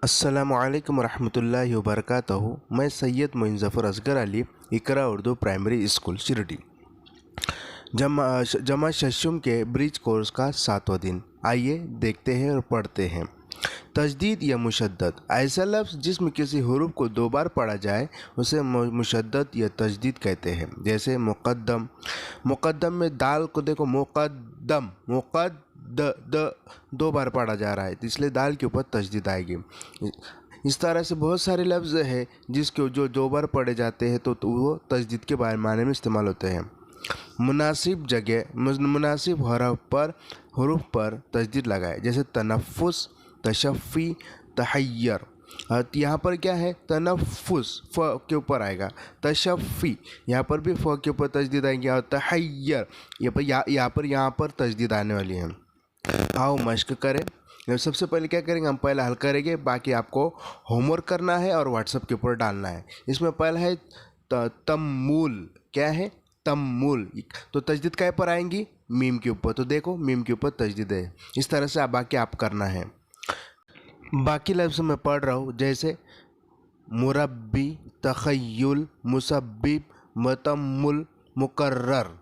अस्सलामुअलैकुम रहमतुल्लाहि वबरकातुहू। मैं सैयद मोइन ज़फ़र असगर अली, इकरा उर्दू प्राइमरी स्कूल शिरडी। जमा शशुम के ब्रिज कोर्स का 7वां दिन। आइए देखते हैं और पढ़ते हैं। तजदीद या मुशद्दद, ऐसा लफ्ज़ जिसमें किसी हुरूफ को दो बार पढ़ा जाए उसे मुशद्दद या तजदीद कहते हैं। जैसे मुक़द्दम, मुक़द्दम में दाल को देखो, मुक़द्दम दो बार पढ़ा जा रहा है तो इसलिए दाल के ऊपर तजदीद आएगी। इस तरह से बहुत सारे लफ्ज़ है जिसके जो दो बार पढ़े जाते हैं तो वो तजदीद के बारे माने में इस्तेमाल होते हैं। मुनासिब जगह, मुनासिब हुरूफ पर तजदीद लगाए। जैसे तनफ़ुस, तशफ़ी, तहय्यर। यहाँ पर क्या है, तनफ़ुस फ़ के ऊपर आएगा, तशफ़ी यहाँ पर भी फ़ के ऊपर तजदीद आएंगे, और तहय्यर यहाँ पर तजदीद आने वाली है। आओ मश्क करें। सबसे पहले क्या करेंगे, हम पहले हल करेंगे, बाकी आपको होमवर्क करना है और व्हाट्सएप के ऊपर डालना है। इसमें पहला है तम्मूल। क्या है, तम्मूल। तो तजदीद क्या पर आएंगी, मीम के ऊपर। तो देखो मीम के ऊपर तजदीद है। इस तरह से बाकी आप करना है। बाकी लफ्ज़ मैं पढ़ रहा हूँ, जैसे मुरब्बी, तख़य्युल, मुसब्बिब, मतम्मुल, मुकर्रर।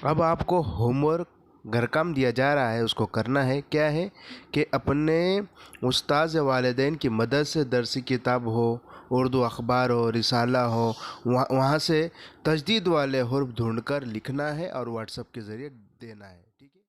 अब आपको होमवर्क घर काम दिया जा रहा है, उसको करना है। क्या है कि अपने उस्ताद वालिदैन की मदद से दरसी किताब हो, उर्दू अखबार हो, रिसाला हो, वहाँ से तजदीद वाले हुर्फ ढूंढकर लिखना है और व्हाट्सएप के ज़रिए देना है।